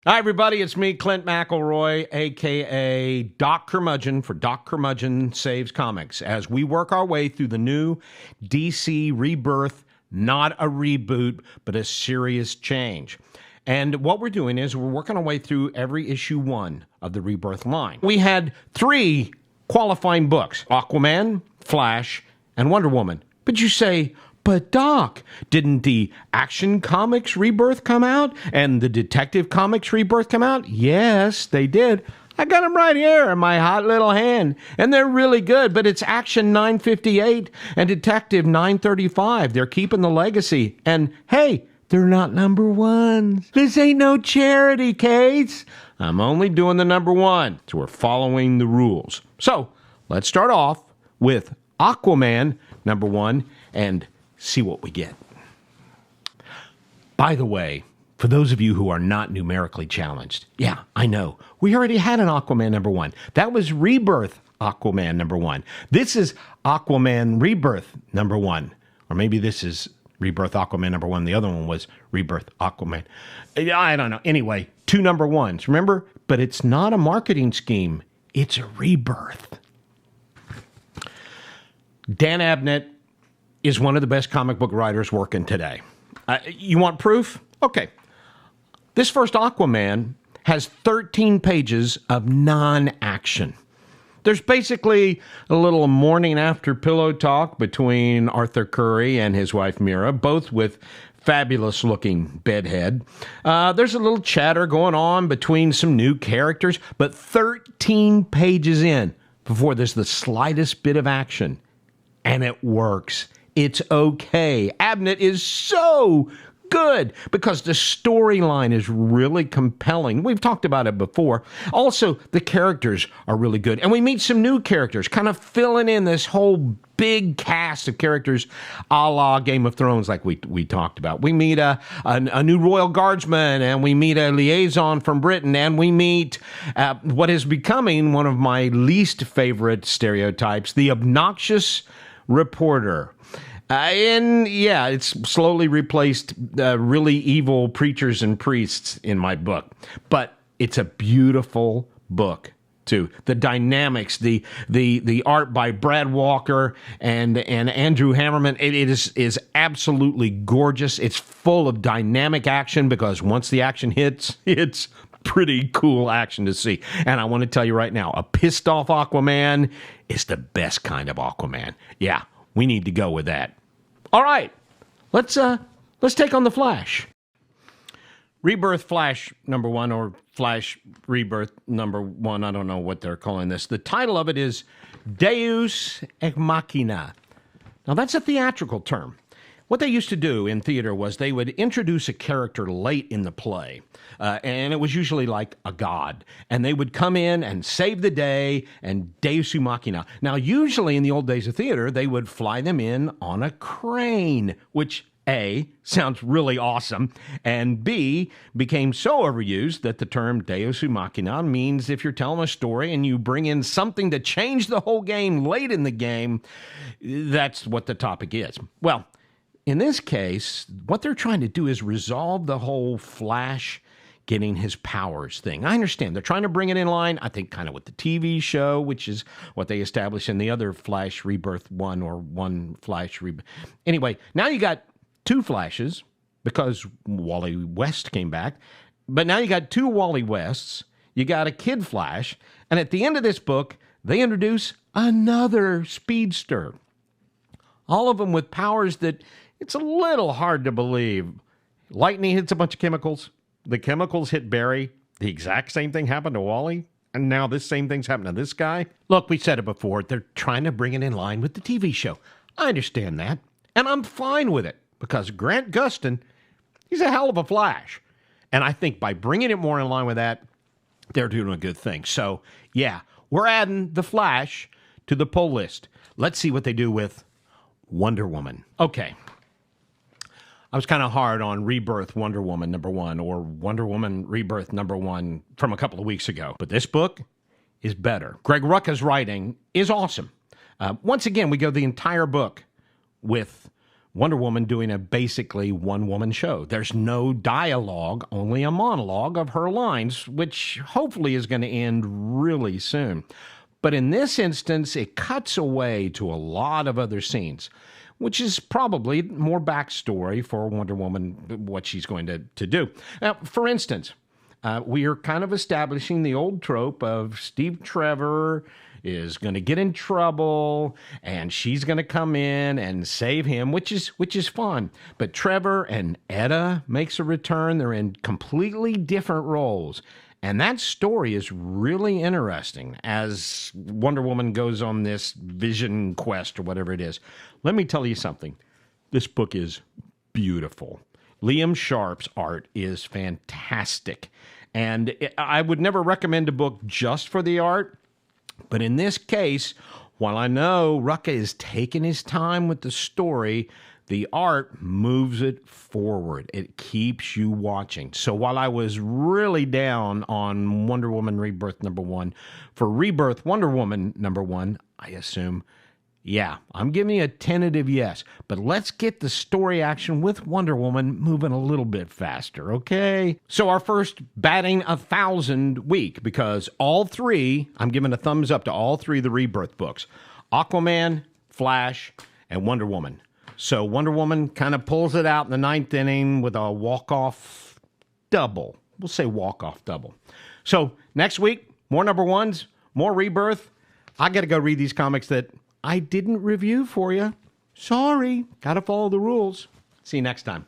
Hi, everybody. It's me, Clint McElroy, a.k.a. Doc Curmudgeon for Doc Curmudgeon Saves Comics, as we work our way through the new DC Rebirth, not a reboot, but a serious change. And what we're doing is we're working our way through every issue 1 of the Rebirth line. We had 3 qualifying books, Aquaman, Flash, and Wonder Woman. But you say, but Doc, didn't the Action Comics Rebirth come out and the Detective Comics Rebirth come out? Yes, they did. I got them right here in my hot little hand, and they're really good, but it's Action 958 and Detective 935. They're keeping the legacy, and hey, they're not number 1s. This ain't no charity case. I'm only doing the number 1, so we're following the rules. So, let's start off with Aquaman, number 1, and see what we get. By the way, for those of you who are not numerically challenged, yeah, I know, we already had an Aquaman number 1. That was Rebirth Aquaman number 1. This is Aquaman Rebirth number 1. Or maybe this is Rebirth Aquaman number 1. The other one was Rebirth Aquaman. I don't know. Anyway, 2 number 1s, remember? But it's not a marketing scheme. It's a rebirth. Dan Abnett is one of the best comic book writers working today. You want proof? Okay. This first Aquaman has 13 pages of non-action. There's basically a little morning after pillow talk between Arthur Curry and his wife Mira, both with fabulous looking bedhead. There's a little chatter going on between some new characters, but 13 pages in before there's the slightest bit of action. And it works. It's okay. Abnett is so good because the storyline is really compelling. We've talked about it before. Also, the characters are really good. And we meet some new characters, kind of filling in this whole big cast of characters a la Game of Thrones like we talked about. We meet a new royal guardsman, and we meet a liaison from Britain, and we meet what is becoming one of my least favorite stereotypes, the obnoxious reporter. And yeah, it's slowly replaced really evil preachers and priests in my book. But it's a beautiful book, too. The dynamics, the art by Brad Walker and Andrew Hammerman, it is absolutely gorgeous. It's full of dynamic action because once the action hits, it's pretty cool action to see. And I want to tell you right now, a pissed off Aquaman is the best kind of Aquaman. Yeah, we need to go with that. All right, let's take on the Flash. Rebirth Flash number 1, or Flash Rebirth number 1. I don't know what they're calling this. The title of it is Deus Ex Machina. Now, that's a theatrical term. What they used to do in theater was they would introduce a character late in the play, and it was usually like a god, and they would come in and save the day and Deus Ex Machina. Now, usually in the old days of theater, they would fly them in on a crane, which A, sounds really awesome, and B, became so overused that the term Deus Ex Machina means if you're telling a story and you bring in something to change the whole game late in the game, that's what the topic is. Well, in this case, what they're trying to do is resolve the whole Flash getting his powers thing. I understand. They're trying to bring it in line, I think, kind of with the TV show, which is what they established in the other Flash Rebirth 1 or 1 Flash Rebirth. Anyway, now you got 2 Flashes because Wally West came back. But now you got 2 Wally Wests. You got a Kid Flash. And at the end of this book, they introduce another speedster. All of them with powers that it's a little hard to believe. Lightning hits a bunch of chemicals. The chemicals hit Barry. The exact same thing happened to Wally. And now this same thing's happened to this guy. Look, we said it before. They're trying to bring it in line with the TV show. I understand that. And I'm fine with it because Grant Gustin, he's a hell of a Flash. And I think by bringing it more in line with that, they're doing a good thing. So, yeah, we're adding the Flash to the pull list. Let's see what they do with Wonder Woman. Okay. I was kind of hard on Rebirth Wonder Woman number 1 or Wonder Woman Rebirth number 1 from a couple of weeks ago. But this book is better. Greg Rucka's writing is awesome. Once again, we go the entire book with Wonder Woman doing a basically one-woman show. There's no dialogue, only a monologue of her lines, which hopefully is going to end really soon. But in this instance, it cuts away to a lot of other scenes, which is probably more backstory for Wonder Woman, what she's going to do. Now, for instance, we are kind of establishing the old trope of Steve Trevor is going to get in trouble and she's going to come in and save him, which is fun. But Trevor and Etta makes a return. They're in completely different roles. And that story is really interesting as Wonder Woman goes on this vision quest or whatever it is. Let me tell you something. This book is beautiful. Liam Sharp's art is fantastic. And I would never recommend a book just for the art. But in this case, while I know Rucka is taking his time with the story, the art moves it forward. It keeps you watching. So while I was really down on Wonder Woman Rebirth #1, for Rebirth Wonder Woman #1, I assume, yeah, I'm giving you a tentative yes. But let's get the story action with Wonder Woman moving a little bit faster, okay? So our first batting 1,000 week, because all three, I'm giving a thumbs up to all three of the Rebirth books. Aquaman, Flash, and Wonder Woman. So Wonder Woman kind of pulls it out in the 9th inning with a walk-off double. We'll say walk-off double. So next week, more #1s, more Rebirth. I got to go read these comics that I didn't review for you. Sorry. Got to follow the rules. See you next time.